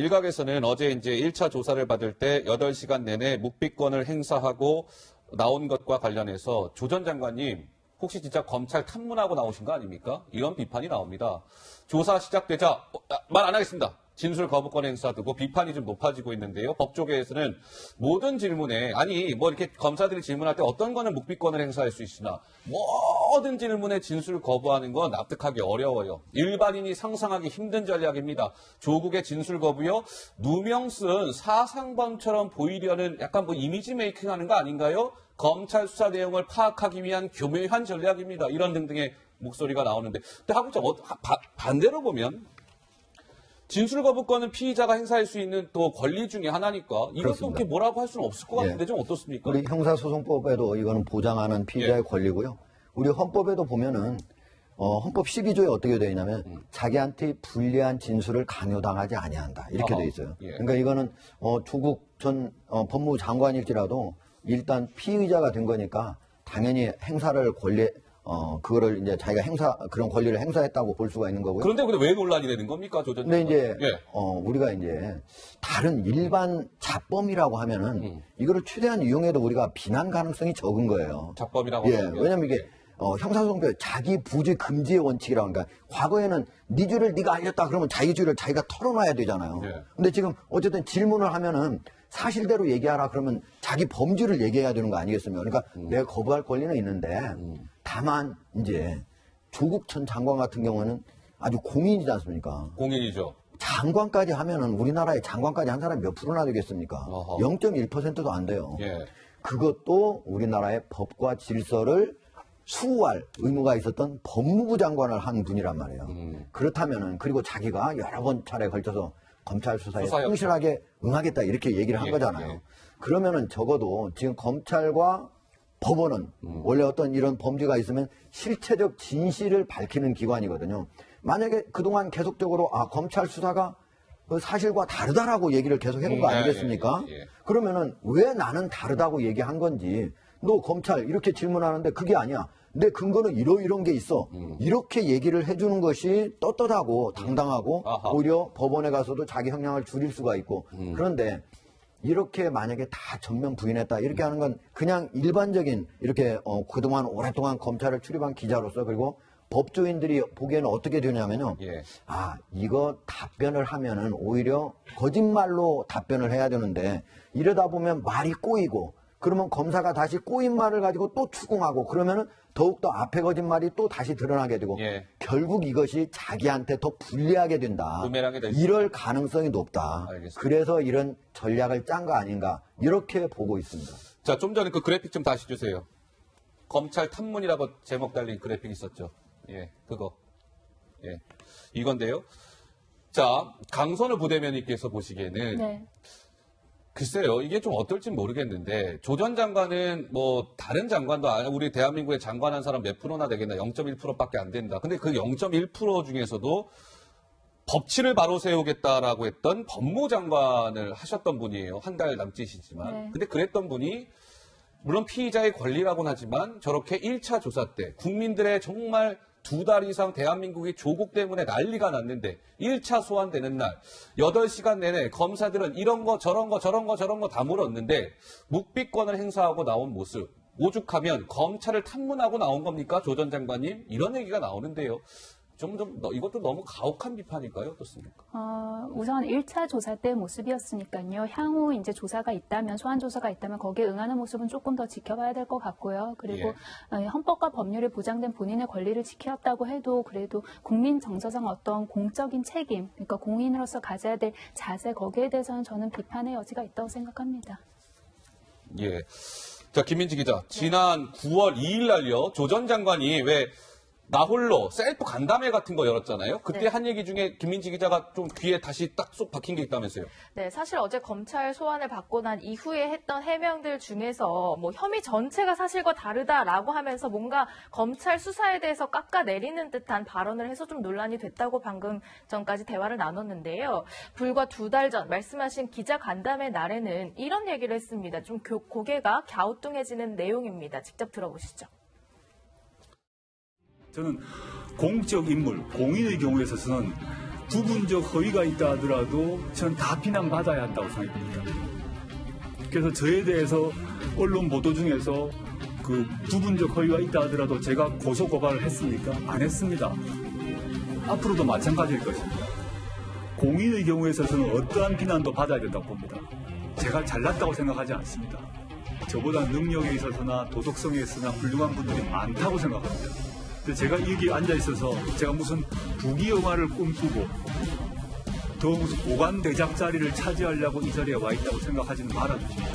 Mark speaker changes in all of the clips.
Speaker 1: 일각에서는 어제 이제 1차 조사를 받을 때 8시간 내내 묵비권을 행사하고 나온 것과 관련해서 조 전 장관님 혹시 진짜 검찰 탐문하고 나오신 거 아닙니까? 이런 비판이 나옵니다. 조사 시작되자 말 안 하겠습니다. 진술 거부권 행사 두고 비판이 좀 높아지고 있는데요. 법조계에서는 모든 질문에 아니 뭐 이렇게 검사들이 질문할 때 어떤 거는 묵비권을 행사할 수 있으나 모든 질문에 진술 거부하는 건 납득하기 어려워요. 일반인이 상상하기 힘든 전략입니다. 조국의 진술 거부요. 누명 쓴 사상범처럼 보이려는 약간 뭐 이미지 메이킹하는 거 아닌가요? 검찰 수사 내용을 파악하기 위한 교묘한 전략입니다. 이런 등등의 목소리가 나오는데 근데 하고자 반대로 보면 진술 거부권은 피의자가 행사할 수 있는 또 권리 중에 하나니까 이것도 이렇게 뭐라고 할 수는 없을 것 같은데 좀 어떻습니까?
Speaker 2: 우리 형사소송법에도 이거는 보장하는 피의자의 권리고요. 우리 헌법에도 보면은 헌법 12조에 어떻게 되어 있냐면 자기한테 불리한 진술을 강요당하지 아니한다 이렇게 되어 있어요. 그러니까 이거는 조국 전 법무부 장관일지라도 일단 피의자가 된 거니까 당연히 행사를 그거를 이제 자기가 그런 권리를 행사했다고 볼 수가 있는 거고요.
Speaker 1: 그런데 왜 논란이 되는 겁니까, 조 전 장관?
Speaker 2: 근데 이제 우리가 이제 다른 일반 잡범이라고 하면은 이거를 최대한 이용해도 우리가 비난 가능성이 적은 거예요.
Speaker 1: 잡범이라고 하면
Speaker 2: 왜냐면 이게 형사소송법 자기 부지 금지의 원칙이라고 그러니까 과거에는 네 죄를 네가 알렸다 그러면 자기 죄를 자기가 털어놔야 되잖아요. 근데 지금 어쨌든 질문을 하면은 사실대로 얘기하라 그러면 자기 범죄를 얘기해야 되는 거 아니겠습니까? 그러니까 내가 거부할 권리는 있는데 다만 이제 조국 전 장관 같은 경우는 아주 공인이지 않습니까?
Speaker 1: 공인이죠.
Speaker 2: 장관까지 하면은 우리나라에 장관까지 한 사람이 몇 프로나 되겠습니까? 0.1%도 안 돼요. 그것도 우리나라의 법과 질서를 수호할 의무가 있었던 법무부 장관을 한 분이란 말이에요. 그렇다면은 그리고 자기가 여러 번 차례 걸쳐서 검찰 수사에 성실하게 응하겠다 이렇게 얘기를 한 거잖아요. 그러면은 적어도 지금 검찰과 법원은 원래 어떤 이런 범죄가 있으면 실체적 진실을 밝히는 기관이거든요. 만약에 그동안 계속적으로 검찰 수사가 그 사실과 다르다라고 얘기를 계속 해온 거 아니겠습니까? 그러면은 왜 나는 다르다고 얘기한 건지 너 검찰 이렇게 질문하는데 그게 아니야. 내 근거는 이런 게 있어. 이렇게 얘기를 해주는 것이 떳떳하고 당당하고 오히려 법원에 가서도 자기 형량을 줄일 수가 있고 그런데 이렇게 만약에 다 전면 부인했다 이렇게 하는 건 그냥 일반적인 이렇게 그동안 오랫동안 검찰을 출입한 기자로서 그리고 법조인들이 보기에는 어떻게 되냐면요. 이거 답변을 하면은 오히려 거짓말로 답변을 해야 되는데 이러다 보면 말이 꼬이고 그러면 검사가 다시 꼬인 말을 가지고 또 추궁하고 그러면은 더욱더 앞에 거짓말이 또 다시 드러나게 되고 결국 이것이 자기한테 더 불리하게 된다. 이럴 가능성이 높다. 알겠습니다. 그래서 이런 전략을 짠 거 아닌가 이렇게 보고 있습니다.
Speaker 1: 자, 좀 전에 그 그래픽 좀 다시 주세요. 검찰 탐문이라고 제목 달린 그래픽 있었죠. 그거. 이건데요. 자, 강선우 부대변인께서 보시기에는 글쎄요, 이게 좀 어떨지 모르겠는데, 조 전 장관은 뭐, 다른 장관도 아니고, 우리 대한민국에 장관한 사람 몇 프로나 되겠나? 0.1%밖에 안 된다. 근데 그 0.1% 중에서도 법치를 바로 세우겠다라고 했던 법무장관을 하셨던 분이에요. 한 달 남짓이지만. 근데 그랬던 분이, 물론 피의자의 권리라고는 하지만, 저렇게 1차 조사 때, 국민들의 정말 2달 이상 대한민국이 조국 때문에 난리가 났는데 1차 소환되는 날 8시간 내내 검사들은 이런 거 저런 거 저런 거 저런 거 다 물었는데 묵비권을 행사하고 나온 모습 오죽하면 검찰을 탐문하고 나온 겁니까? 조 전 장관님? 이런 얘기가 나오는데요. 이것도 너무 가혹한 비판일까요? 어떻습니까?
Speaker 3: 우선 1차 조사 때 모습이었으니까요. 향후 이제 조사가 있다면, 소환 조사가 있다면 거기에 응하는 모습은 조금 더 지켜봐야 될 것 같고요. 그리고 헌법과 법률에 보장된 본인의 권리를 지켰다고 해도 그래도 국민 정서상 어떤 공적인 책임, 그러니까 공인으로서 가져야 될 자세 거기에 대해서는 저는 비판의 여지가 있다고 생각합니다.
Speaker 1: 자, 김민지 기자. 지난 9월 2일 날요. 조 전 장관이 왜 나홀로 셀프 간담회 같은 거 열었잖아요. 그때 한 얘기 중에 김민지 기자가 좀 귀에 다시 딱 쏙 박힌 게 있다면서요.
Speaker 4: 네, 사실 어제 검찰 소환을 받고 난 이후에 했던 해명들 중에서 뭐 혐의 전체가 사실과 다르다라고 하면서 뭔가 검찰 수사에 대해서 깎아내리는 듯한 발언을 해서 좀 논란이 됐다고 방금 전까지 대화를 나눴는데요. 불과 2달 전 말씀하신 기자 간담회 날에는 이런 얘기를 했습니다. 좀 고개가 갸우뚱해지는 내용입니다. 직접 들어보시죠.
Speaker 5: 저는 공적 인물, 공인의 경우에 있어서는 부분적 허위가 있다 하더라도 저는 다 비난받아야 한다고 생각합니다. 그래서 저에 대해서 언론 보도 중에서 그 부분적 허위가 있다 하더라도 제가 고소 고발을 했습니까? 안 했습니다. 앞으로도 마찬가지일 것입니다. 공인의 경우에 있어서는 어떠한 비난도 받아야 된다고 봅니다. 제가 잘났다고 생각하지 않습니다. 저보다 능력에 있어서나 도덕성에 있어서나 훌륭한 분들이 많다고 생각합니다. 근데 제가 여기 앉아 있어서 제가 무슨 부귀영화를 꿈꾸고 더 무슨 오간 대작 자리를 차지하려고 이 자리에 와 있다고 생각하지는 말아주십시오.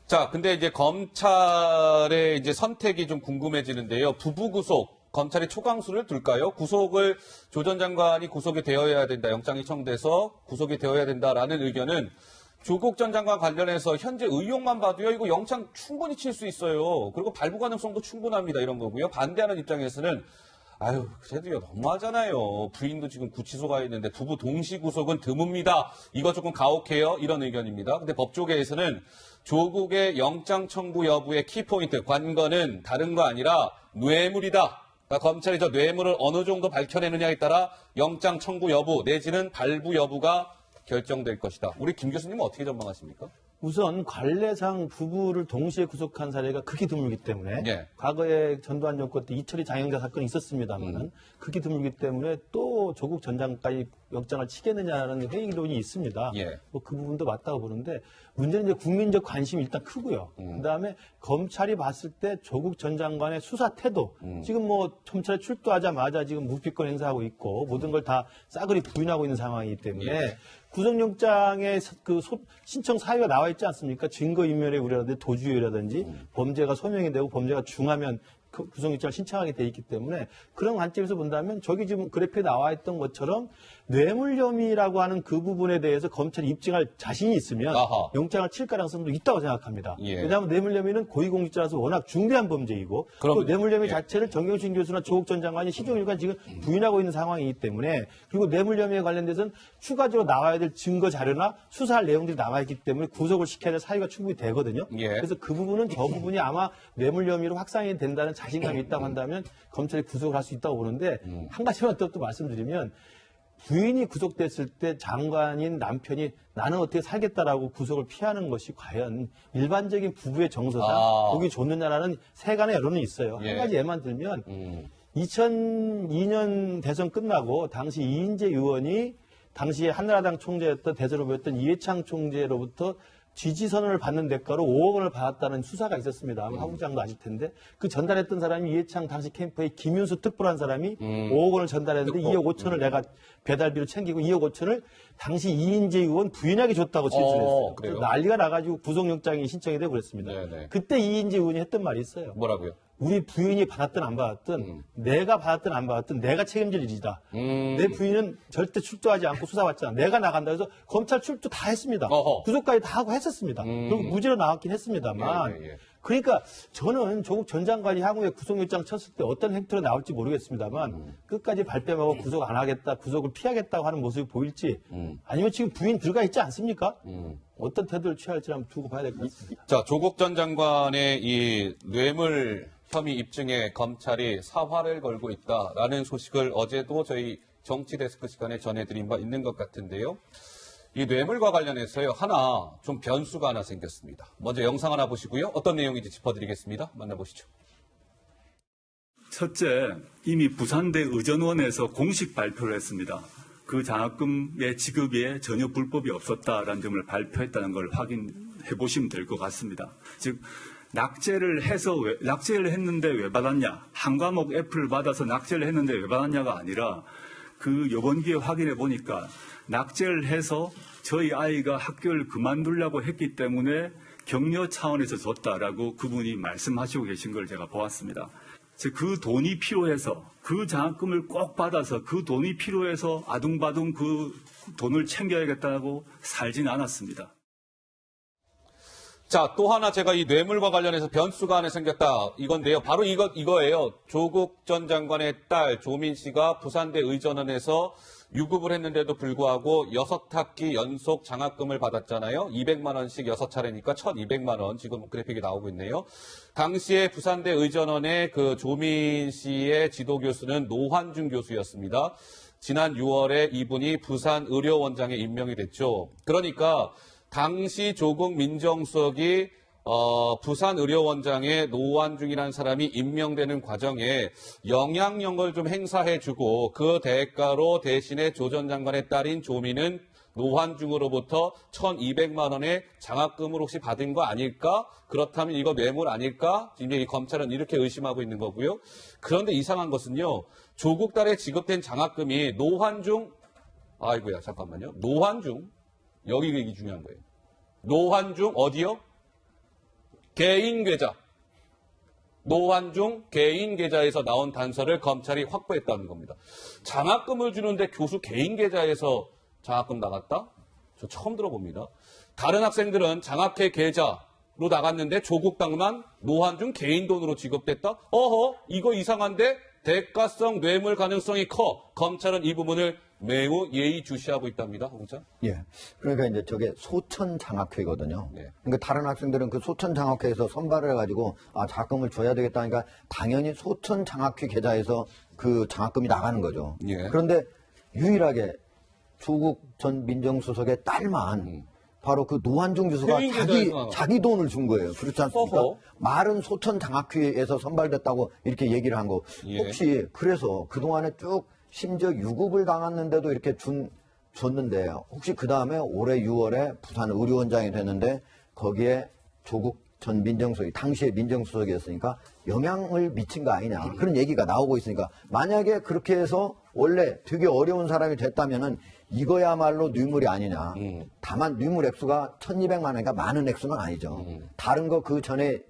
Speaker 1: 자, 근데 이제 검찰의 이제 선택이 좀 궁금해지는데요. 부부 구속, 검찰이 초강수를 둘까요? 구속을 조 전 장관이 구속이 되어야 된다. 영장이 청돼서 구속이 되어야 된다라는 의견은 조국 전 장관 관련해서 현재 의혹만 봐도요, 이거 영장 충분히 칠 수 있어요. 그리고 발부 가능성도 충분합니다. 이런 거고요. 반대하는 입장에서는 아유, 그래도요, 너무하잖아요. 부인도 지금 구치소가 있는데 부부 동시 구속은 드뭅니다. 이거 조금 가혹해요. 이런 의견입니다. 근데 법조계에서는 조국의 영장 청구 여부의 키포인트, 관건은 다른 거 아니라 뇌물이다. 그러니까 검찰이 저 뇌물을 어느 정도 밝혀내느냐에 따라 영장 청구 여부 내지는 발부 여부가 결정될 것이다. 우리 김 교수님은 어떻게 전망하십니까?
Speaker 6: 우선 관례상 부부를 동시에 구속한 사례가 극히 드물기 때문에
Speaker 1: 예.
Speaker 6: 과거에 전두환 정권 때 이철희 장영자 사건이 있었습니다만 극히 드물기 때문에 또 조국 전 장관까지 영장을 치겠느냐는 회의론이 있습니다.
Speaker 1: 예.
Speaker 6: 뭐 그 부분도 맞다고 보는데 문제는 이제 국민적 관심이 일단 크고요. 그다음에 검찰이 봤을 때 조국 전 장관의 수사 태도 지금 뭐 검찰에 출두하자마자 지금 무피권 행사하고 있고 모든 걸 다 싸그리 부인하고 있는 상황이기 때문에
Speaker 1: 예.
Speaker 6: 구속영장의 그 신청 사유가 나와 있지 않습니까? 증거인멸의 우려라든지 도주의라든지 범죄가 소명이 되고 범죄가 중하면 구속영장을 신청하게 돼 있기 때문에 그런 관점에서 본다면 저기 지금 그래프에 나와 있던 것처럼 뇌물 혐의라고 하는 그 부분에 대해서 검찰이 입증할 자신이 있으면
Speaker 1: 아하.
Speaker 6: 영장을 칠 가능성도 있다고 생각합니다.
Speaker 1: 예.
Speaker 6: 왜냐하면 뇌물 혐의는 고위공직자라서 워낙 중대한 범죄이고
Speaker 1: 그럼요.
Speaker 6: 또 뇌물 혐의
Speaker 1: 예.
Speaker 6: 자체를 정경심 교수나 조국 전 장관이 시종일관 지금 부인하고 있는 상황이기 때문에 그리고 뇌물 혐의에 관련돼서는 추가적으로 나와야 될 증거 자료나 수사할 내용들이 나와 있기 때문에 구속을 시켜야 될 사유가 충분히 되거든요.
Speaker 1: 예.
Speaker 6: 그래서 그 부분은 저 부분이 아마 뇌물 혐의로 확산이 된다는 자신감이 있다고 한다면 검찰이 구속을 할 수 있다고 보는데 한 가지만 또 말씀드리면 부인이 구속됐을 때 장관인 남편이 나는 어떻게 살겠다라고 구속을 피하는 것이 과연 일반적인 부부의 정서상 보기 좋느냐라는 세간의 여론은 있어요.
Speaker 1: 예.
Speaker 6: 한 가지 예만 들면 2002년 대선 끝나고 당시 이인재 의원이 당시에 한나라당 총재였던 대선 후보였던 이해창 총재로부터 지지 선언을 받는 대가로 5억 원을 받았다는 수사가 있었습니다. 아마 하부장도 아실 텐데 그 전달했던 사람이 이해창 당시 캠프의 김윤수 특보라는 사람이 5억 원을 전달했는데 2억 5천을 내가 배달비로 챙기고 2억 5천을 당시 이인재 의원 부인에게 줬다고 진술했어요.
Speaker 1: 그래요?
Speaker 6: 난리가 나가지고 구속영장이 신청이 되고 그랬습니다.
Speaker 1: 네네.
Speaker 6: 그때 이인재 의원이 했던 말이 있어요.
Speaker 1: 뭐라고요?
Speaker 6: 우리 부인이 받았든 안 받았든 내가 받았든 안 받았든 내가 책임질 일이다. 내 부인은 절대 출두하지 않고 수사받지 않아. 내가 나간다 해서 검찰 출두 다 했습니다.
Speaker 1: 어허.
Speaker 6: 구속까지 다 하고 했었습니다. 그리고 무죄로 나왔긴 했습니다만
Speaker 1: 예, 예, 예.
Speaker 6: 그러니까 저는 조국 전 장관이 향후에 구속영장 쳤을 때 어떤 행태로 나올지 모르겠습니다만 끝까지 발뺌하고 구속 안 하겠다, 구속을 피하겠다고 하는 모습이 보일지 아니면 지금 부인 들어가 있지 않습니까? 어떤 태도를 취할지 한번 두고 봐야 될 것 같습니다.
Speaker 1: 자, 조국 전 장관의 이 뇌물 혐의 입증에 검찰이 사활을 걸고 있다라는 소식을 어제도 저희 정치데스크 시간에 전해드린 바 있는 것 같은데요. 이 뇌물과 관련해서요, 좀 변수가 하나 생겼습니다. 먼저 영상 하나 보시고요. 어떤 내용인지 짚어드리겠습니다. 만나보시죠.
Speaker 5: 첫째, 이미 부산대 의전원에서 공식 발표를 했습니다. 그 장학금의 지급에 전혀 불법이 없었다라는 점을 발표했다는 걸 확인해 보시면 될 것 같습니다. 즉 낙제를 했는데 왜 받았냐? 한 과목 F를 받아서 낙제를 했는데 왜 받았냐가 아니라 그 이번 기회에 확인해 보니까 낙제를 해서 저희 아이가 학교를 그만두려고 했기 때문에 격려 차원에서 줬다라고 그분이 말씀하시고 계신 걸 제가 보았습니다. 즉 그 돈이 필요해서 그 장학금을 꼭 받아서 그 돈이 필요해서 아둥바둥 그 돈을 챙겨야겠다고 살진 않았습니다.
Speaker 1: 자, 또 하나 제가 이 뇌물과 관련해서 변수가 하나 생겼다. 이건데요. 바로 이거예요. 조국 전 장관의 딸 조민 씨가 부산대 의전원에서 유급을 했는데도 불구하고 6학기 연속 장학금을 받았잖아요. 200만 원씩 6차례니까 1,200만 원. 지금 그래픽이 나오고 있네요. 당시에 부산대 의전원의 그 조민 씨의 지도 교수는 노환중 교수였습니다. 지난 6월에 이분이 부산 의료원장에 임명이 됐죠. 그러니까 당시 조국 민정수석이 부산의료원장에 노환중이라는 사람이 임명되는 과정에 영향력을 좀 행사해주고 그 대가로 대신에 조 전 장관의 딸인 조민은 노환중으로부터 1,200만 원의 장학금을 혹시 받은 거 아닐까? 그렇다면 이거 뇌물 아닐까? 지금 이 검찰은 이렇게 의심하고 있는 거고요. 그런데 이상한 것은요. 조국 딸에 지급된 장학금이 노환중, 아이고야 잠깐만요. 노환중, 여기 얘기 중요한 거예요. 노환중 어디요? 개인 계좌. 노환중 개인 계좌에서 나온 단서를 검찰이 확보했다는 겁니다. 장학금을 주는데 교수 개인 계좌에서 장학금 나갔다? 저 처음 들어봅니다. 다른 학생들은 장학회 계좌로 나갔는데 조국 당만 노환중 개인 돈으로 지급됐다? 어허, 이거 이상한데? 대가성 뇌물 가능성이 커. 검찰은 이 부분을 매우 예의주시하고 있답니다. 홍장.
Speaker 2: 예. 그러니까 이제 저게 소천 장학회거든요.
Speaker 1: 네.
Speaker 2: 그러니까 다른 학생들은 그 소천 장학회에서 선발을 해가지고 장학금을 줘야 되겠다니까 당연히 소천 장학회 계좌에서 그 장학금이 나가는 거죠.
Speaker 1: 예.
Speaker 2: 그런데 유일하게 조국 전 민정수석의 딸만 바로 그 노환중 교수가
Speaker 1: 개인 계좌에서
Speaker 2: 자기 돈을 준 거예요. 그렇지 않습니까?
Speaker 1: 어허.
Speaker 2: 말은 소천 장학회에서 선발됐다고 이렇게 얘기를 한 거.
Speaker 1: 예.
Speaker 2: 혹시 그래서 그동안에 쭉 심지어 유급을 당했는데도 이렇게 줬는데 혹시 그 다음에 올해 6월에 부산 의료원장이 됐는데 거기에 조국 전 민정수석이 당시에 민정수석이었으니까 영향을 미친 거 아니냐 그런 얘기가 나오고 있으니까 만약에 그렇게 해서 원래 되게 어려운 사람이 됐다면은 이거야말로 뇌물이 아니냐. 다만 뇌물 액수가 1,200만 원이니까 많은 액수는 아니죠. 다른 거 그 전에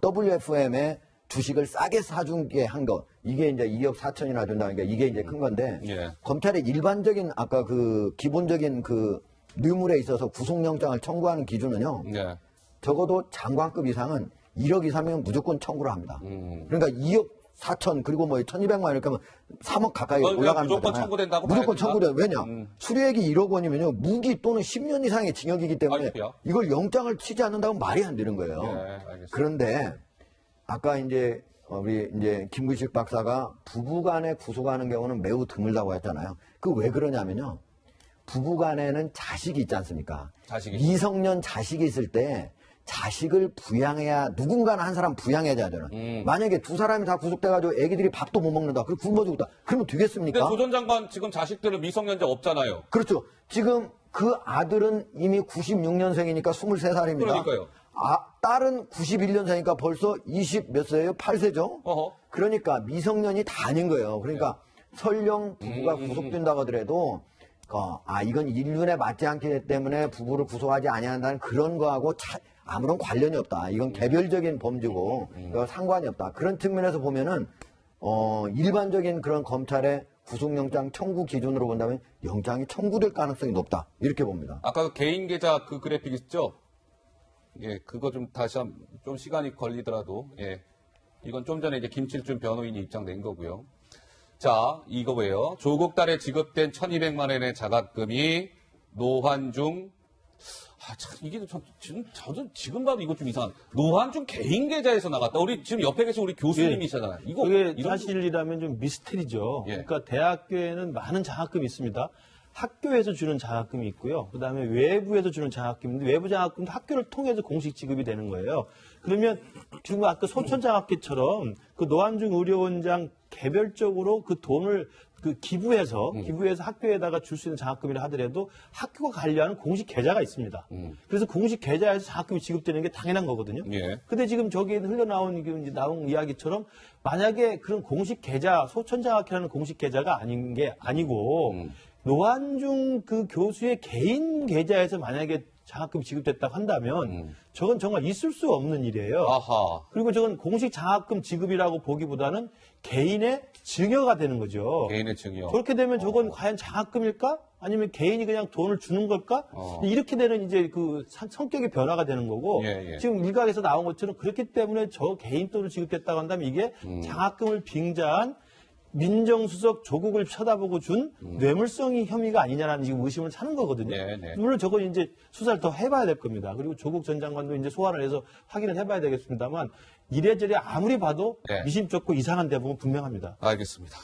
Speaker 2: WFM에 주식을 싸게 사준 게 한 거. 이게 이제 2억 4천이나 준다니까 이게 이제 큰 건데.
Speaker 1: 예.
Speaker 2: 검찰의 일반적인 아까 그 기본적인 그 뇌물에 있어서 구속영장을 청구하는 기준은요.
Speaker 1: 예.
Speaker 2: 적어도 장관급 이상은 1억 이상이면 무조건 청구를 합니다. 그러니까 2억 4천 그리고 뭐 1,200만 원 이렇게 하면 3억 가까이 올라가는
Speaker 1: 무조건
Speaker 2: 거잖아요.
Speaker 1: 청구된다고
Speaker 2: 무조건
Speaker 1: 봐야
Speaker 2: 청구돼요.
Speaker 1: 된다?
Speaker 2: 왜냐? 수리액이 1억 원이면요. 무기 또는 10년 이상의 징역이기 때문에
Speaker 1: 아이고야.
Speaker 2: 이걸 영장을 치지 않는다고 말이 안 되는 거예요.
Speaker 1: 네, 알겠습니다.
Speaker 2: 그런데 아까 이제 우리 이제 김구식 박사가 부부간에 구속하는 경우는 매우 드물다고 했잖아요. 그 왜 그러냐면요. 부부간에는 자식이 있지 않습니까?
Speaker 1: 자식이
Speaker 2: 미성년 자식이 있을 때 자식을 부양해야 누군가는 한 사람 부양해야 되잖아요. 만약에 두 사람이 다 구속돼가지고 애기들이 밥도 못 먹는다. 그리고 굶어 죽었다. 그러면
Speaker 1: 근데
Speaker 2: 되겠습니까?
Speaker 1: 조 전 장관 지금 자식들은 미성년자 없잖아요.
Speaker 2: 그렇죠. 지금 그 아들은 이미 96년생이니까 23살입니다.
Speaker 1: 그러니까요.
Speaker 2: 딸은 91년생이니까 벌써 20 몇 세예요? 8세죠?
Speaker 1: 어허.
Speaker 2: 그러니까 미성년이 다 아닌 거예요. 그러니까 설령 부부가 구속된다고 하더라도 이건 인륜에 맞지 않기 때문에 부부를 구속하지 아니한다는 그런 거하고 아무런 관련이 없다. 이건 개별적인 범죄고 상관이 없다. 그런 측면에서 보면은 일반적인 그런 검찰의 구속영장 청구 기준으로 본다면 영장이 청구될 가능성이 높다. 이렇게 봅니다.
Speaker 1: 아까 그 개인 계좌 그 그래픽 있죠? 예, 그거 좀 다시 좀 시간이 걸리더라도, 예. 이건 좀 전에 이제 김칠준 변호인이 입장 낸 거고요. 자, 이거 왜요? 조국 딸에 지급된 1,200만 원의 자각금이 노환중, 참, 이게 저도 지금 봐도 이거 좀 이상한. 노환중 개인 계좌에서 나갔다. 우리 지금 옆에 계신 우리 교수님이시잖아요. 이거
Speaker 6: 그게
Speaker 1: 이런
Speaker 6: 사실이라면 좀 미스테리죠.
Speaker 1: 예.
Speaker 6: 그러니까 대학교에는 많은 장학금이 있습니다. 학교에서 주는 장학금이 있고요. 그다음에 외부에서 주는 장학금인데 외부 장학금도 학교를 통해서 공식 지급이 되는 거예요. 그러면 지금 아까 소천 장학회처럼 그 노환중 의료원장 개별적으로 그 돈을 기부해서 학교에다가 줄 수 있는 장학금이라 하더라도 학교가 관리하는 공식 계좌가 있습니다. 그래서 공식 계좌에서 장학금이 지급되는 게 당연한 거거든요.
Speaker 1: 예.
Speaker 6: 근데 지금 저기 흘러나온 나온 이야기처럼 만약에 그런 공식 계좌, 소천장학회라는 공식 계좌가 아니고 노환중 그 교수의 개인 계좌에서 만약에 장학금이 지급됐다고 한다면 저건 정말 있을 수 없는 일이에요.
Speaker 1: 아하.
Speaker 6: 그리고 저건 공식 장학금 지급이라고 보기보다는 개인의 증여가 되는 거죠.
Speaker 1: 개인의 증여.
Speaker 6: 그렇게 되면 저건 과연 장학금일까? 아니면 개인이 그냥 돈을 주는 걸까? 이렇게 되는 이제 그 성격의 변화가 되는 거고
Speaker 1: 예.
Speaker 6: 지금 일각에서 나온 것처럼 그렇기 때문에 저 개인 돈을 지급됐다고 한다면 이게 장학금을 빙자한 민정수석 조국을 쳐다보고 준 뇌물성이 혐의가 아니냐라는 지금 의심을 사는 거거든요.
Speaker 1: 네.
Speaker 6: 물론 저건 이제 수사를 더 해봐야 될 겁니다. 그리고 조국 전 장관도 이제 소환을 해서 확인을 해봐야 되겠습니다만 이래저래 아무리 봐도
Speaker 1: 네.
Speaker 6: 미심쩍고 이상한 대목은 분명합니다.
Speaker 1: 알겠습니다.